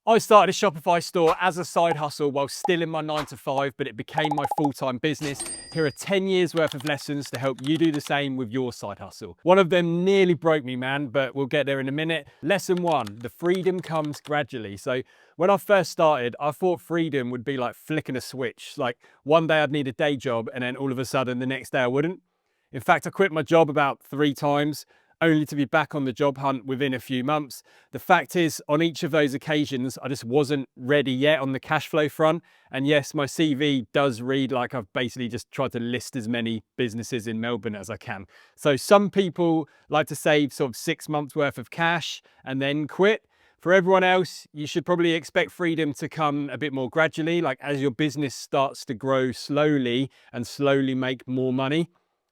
I started a Shopify store as a side hustle while still in my 9 to 5, but it became my full-time business. Here are 10 years worth of lessons to help you do the same with your side hustle. One of them nearly broke me, man, but we'll get there in a minute. Lesson 1, the freedom comes gradually. So when I first started, I thought freedom would be like flicking a switch. Like one day I'd need a day job and then all of a sudden the next day I wouldn't. In fact, I quit my job about 3 times, only to be back on the job hunt within a few months. The fact is, on each of those occasions, I just wasn't ready yet on the cash flow front. And yes, my CV does read like I've basically just tried to list as many businesses in Melbourne as I can. So some people like to save sort of 6 months worth of cash and then quit. For everyone else, you should probably expect freedom to come a bit more gradually, like as your business starts to grow slowly and slowly make more money.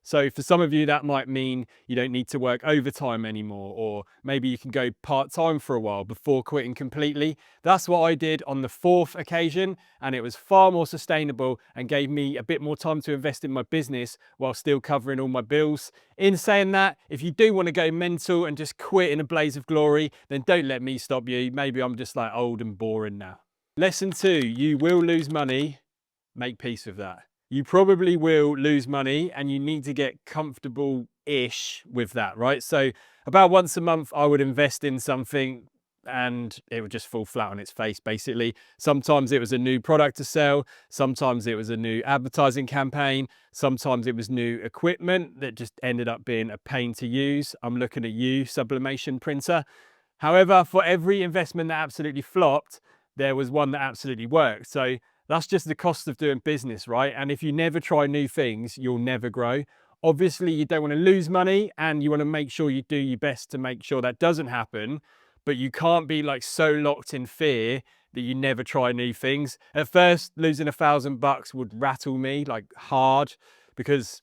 So for some of you, that might mean you don't need to work overtime anymore, or maybe you can go part-time for a while before quitting completely. That's what I did on the 4th occasion, and it was far more sustainable and gave me a bit more time to invest in my business while still covering all my bills. In saying that, if you do want to go mental and just quit in a blaze of glory, then don't let me stop you. Maybe I'm just like old and boring now. Lesson 2, you will lose money. Make peace with that. You probably will lose money and you need to get comfortable-ish with that, right? So about once a month, I would invest in something and it would just fall flat on its face, basically. Sometimes it was a new product to sell. Sometimes it was a new advertising campaign. Sometimes it was new equipment that just ended up being a pain to use. I'm looking at you, sublimation printer. However, for every investment that absolutely flopped, there was one that absolutely worked. So that's just the cost of doing business, right? And if you never try new things, you'll never grow. Obviously, you don't want to lose money and you want to make sure you do your best to make sure that doesn't happen. But you can't be like so locked in fear that you never try new things. At first, losing $1,000 would rattle me like hard because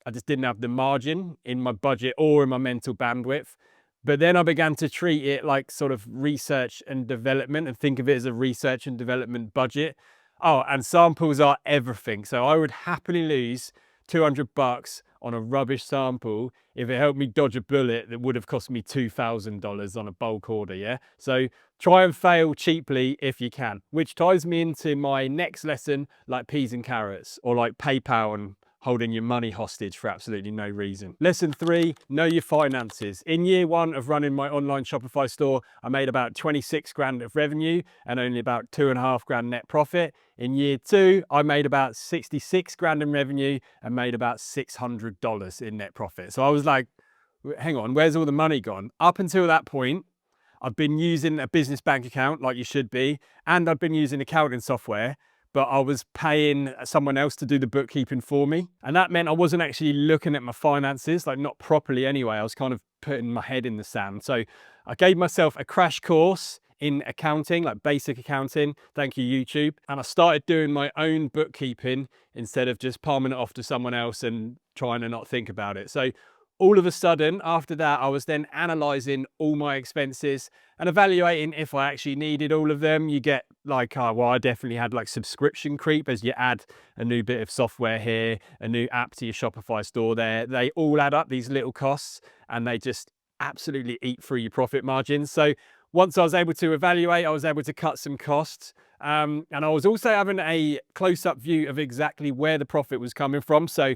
I just didn't have the margin in my budget or in my mental bandwidth. But then I began to treat it like sort of research and development and think of it as a research and development budget. Oh, and samples are everything. So I would happily lose $200 on a rubbish sample if it helped me dodge a bullet that would have cost me $2,000 on a bulk order, yeah? So try and fail cheaply if you can, which ties me into my next lesson, like peas and carrots, or like PayPal and holding your money hostage for absolutely no reason. Lesson 3, know your finances. In year 1 of running my online Shopify store, I made about 26 grand of revenue and only about 2.5 grand net profit. In year 2, I made about 66 grand in revenue and made about $600 in net profit. So I was like, hang on, where's all the money gone? Up until that point, I've been using a business bank account like you should be, and I've been using accounting software, but I was paying someone else to do the bookkeeping for me. And that meant I wasn't actually looking at my finances, like not properly anyway. I was kind of putting my head in the sand. So I gave myself a crash course in accounting, like basic accounting. Thank you, YouTube. And I started doing my own bookkeeping instead of just palming it off to someone else and trying to not think about it. So all of a sudden, after that, I was then analyzing all my expenses and evaluating if I actually needed all of them. You get like, well, I definitely had like subscription creep as you add a new bit of software here, a new app to your Shopify store there. They all add up, these little costs, and they just absolutely eat through your profit margins. So once I was able to evaluate, I was able to cut some costs. And I was also having a close-up view of exactly where the profit was coming from. So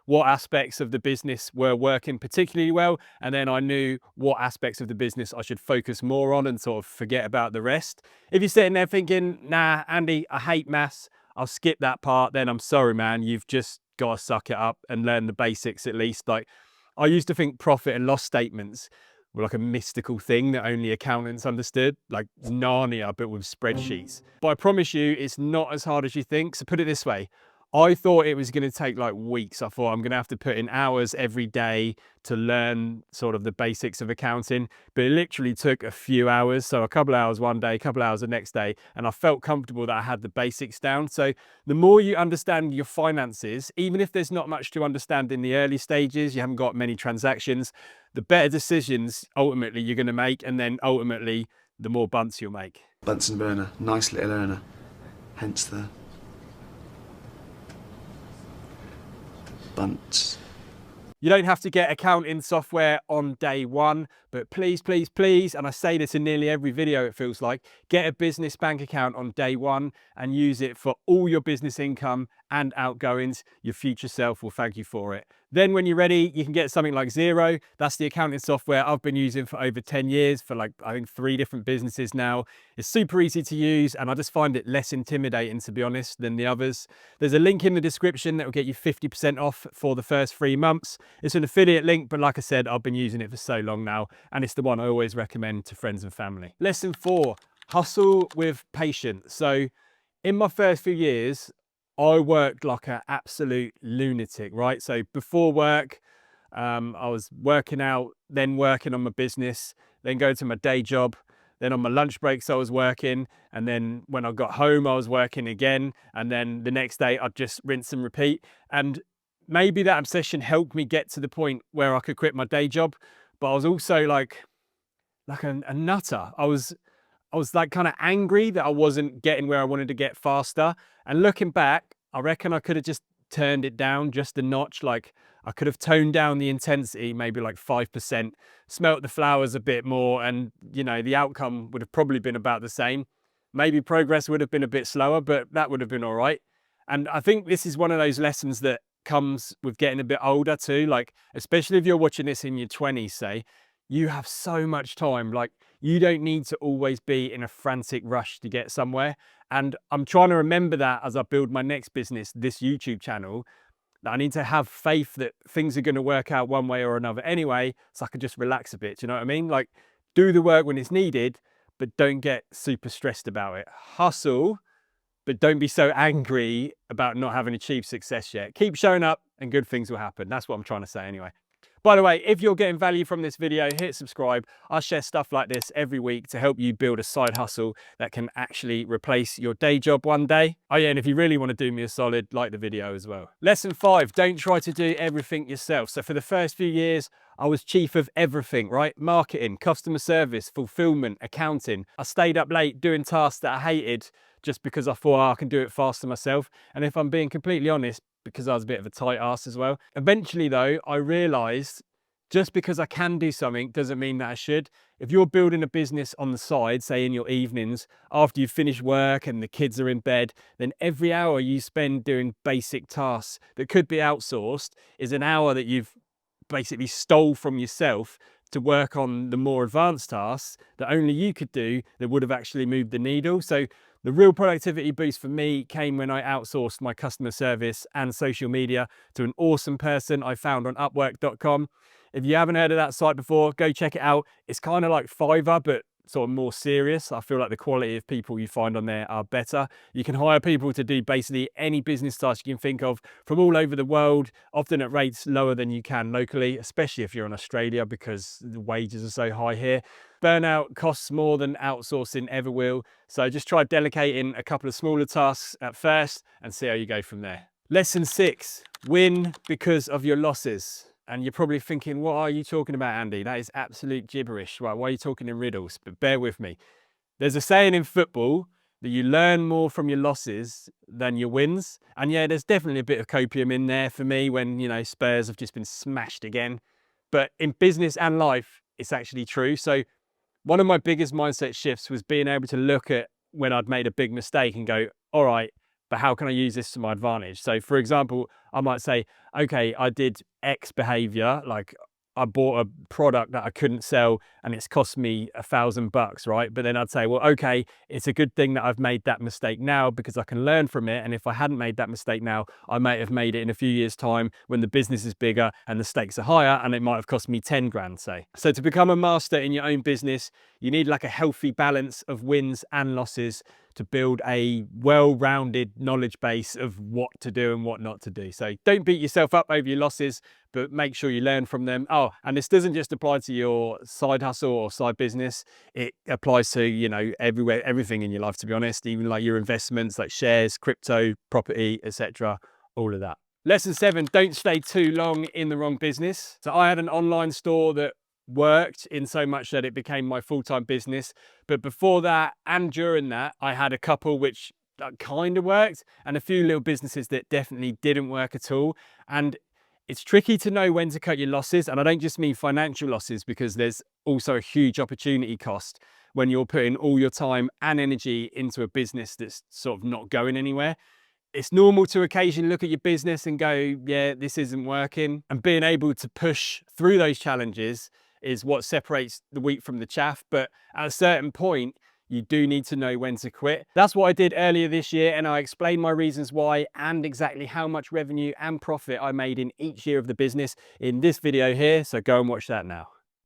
what aspects of the business were working particularly well, and then I knew what aspects of the business I should focus more on and sort of forget about the rest. If you're sitting there thinking, nah, Andy, I hate maths, I'll skip that part, then I'm sorry, man, you've just got to suck it up and learn the basics at least. Like, I used to think profit and loss statements were like a mystical thing that only accountants understood, like Narnia, but with spreadsheets. But I promise you, it's not as hard as you think. So put it this way, I thought it was going to take like weeks. I thought I'm going to have to put in hours every day to learn sort of the basics of accounting, but it literally took a few hours. So a couple of hours one day, a couple of hours the next day, and I felt comfortable that I had the basics down. So the more you understand your finances, even if there's not much to understand in the early stages, you haven't got many transactions, the better decisions ultimately you're going to make, and then ultimately the more bunts you'll make. Bunsen burner, nice little earner, hence the bunts. You don't have to get accounting software on day one, but please, please, please, and I say this in nearly every video it feels like, get a business bank account on day one and use it for all your business income and outgoings. Your future self will thank you for it. Then when you're ready, you can get something like Xero. That's the accounting software I've been using for over 10 years for like, I think 3 different businesses now. It's super easy to use and I just find it less intimidating, to be honest, than the others. There's a link in the description that will get you 50% off for the first 3 months. It's an affiliate link, but like I said, I've been using it for so long now and it's the one I always recommend to friends and family. Lesson 4, hustle with patience. So in my first few years, I worked like an absolute lunatic, right? So before work, I was working out, then working on my business, then go to my day job. Then on my lunch breaks, I was working. And then when I got home, I was working again. And then the next day, I'd just rinse and repeat. And maybe that obsession helped me get to the point where I could quit my day job. But I was also like a nutter. I was like kind of angry that I wasn't getting where I wanted to get faster. And looking back, I reckon I could have just turned it down just a notch. Like I could have toned down the intensity, maybe like 5%, smelt the flowers a bit more. And, you know, the outcome would have probably been about the same. Maybe progress would have been a bit slower, but that would have been all right. And I think this is one of those lessons that comes with getting a bit older too. Like, especially if you're watching this in your 20s, say, you have so much time. Like, you don't need to always be in a frantic rush to get somewhere. And I'm trying to remember that as I build my next business, this YouTube channel, that I need to have faith that things are going to work out one way or another anyway, so I can just relax a bit. Do you know what I mean? Like, do the work when it's needed, but don't get super stressed about it. Hustle, but don't be so angry about not having achieved success yet. Keep showing up and good things will happen. That's what I'm trying to say anyway. By the way, if you're getting value from this video, hit subscribe. I share stuff like this every week to help you build a side hustle that can actually replace your day job one day. Oh yeah, and if you really want to do me a solid, like the video as well. Lesson 5, don't try to do everything yourself. So for the first few years, I was chief of everything, right? Marketing, customer service, fulfillment, accounting. I stayed up late doing tasks that I hated just because I thought, oh, I can do it faster myself. And if I'm being completely honest, because I was a bit of a tight ass as well. Eventually though, I realized just because I can do something doesn't mean that I should. If you're building a business on the side, say in your evenings, after you've finished work and the kids are in bed, then every hour you spend doing basic tasks that could be outsourced is an hour that you've basically stole from yourself to work on the more advanced tasks that only you could do that would have actually moved the needle. So the real productivity boost for me came when I outsourced my customer service and social media to an awesome person I found on Upwork.com. If you haven't heard of that site before, go check it out. It's kind of like Fiverr, but sort of more serious. I feel like the quality of people you find on there are better. You can hire people to do basically any business task you can think of from all over the world, often at rates lower than you can locally, especially if you're in Australia because the wages are so high here. Burnout costs more than outsourcing ever will. So just try delegating a couple of smaller tasks at first and see how you go from there. Lesson 6, win because of your losses. And you're probably thinking, what are you talking about, Andy? That is absolute gibberish. Right, why are you talking in riddles? But bear with me. There's a saying in football that you learn more from your losses than your wins. And yeah, there's definitely a bit of copium in there for me when, you know, Spurs have just been smashed again. But in business and life, it's actually true. So one of my biggest mindset shifts was being able to look at when I'd made a big mistake and go, all right, but how can I use this to my advantage? So for example, I might say, okay, I did X behavior, like I bought a product that I couldn't sell and it's cost me $1,000, right? But then I'd say, well, okay, it's a good thing that I've made that mistake now because I can learn from it. And if I hadn't made that mistake now, I might have made it in a few years' time when the business is bigger and the stakes are higher and it might have cost me 10 grand, say. So to become a master in your own business, you need like a healthy balance of wins and losses to build a well-rounded knowledge base of what to do and what not to do. So don't beat yourself up over your losses, but make sure you learn from them. Oh, and this doesn't just apply to your side hustle or side business. It applies to, you know, everywhere, everything in your life, to be honest, even like your investments, like shares, crypto, property, etc., all of that. Lesson 7, don't stay too long in the wrong business. So I had an online store that worked in so much that it became my full-time business. But before that and during that, I had a couple which kind of worked and a few little businesses that definitely didn't work at all. And It's tricky to know when to cut your losses, and I don't just mean financial losses, because there's also a huge opportunity cost when you're putting all your time and energy into a business that's sort of not going anywhere. It's normal to occasionally look at your business and go, yeah, this isn't working. And being able to push through those challenges is what separates the wheat from the chaff. But at a certain point, you do need to know when to quit. That's what I did earlier this year, and I explained my reasons why and exactly how much revenue and profit I made in each year of the business in this video here. So go and watch that now.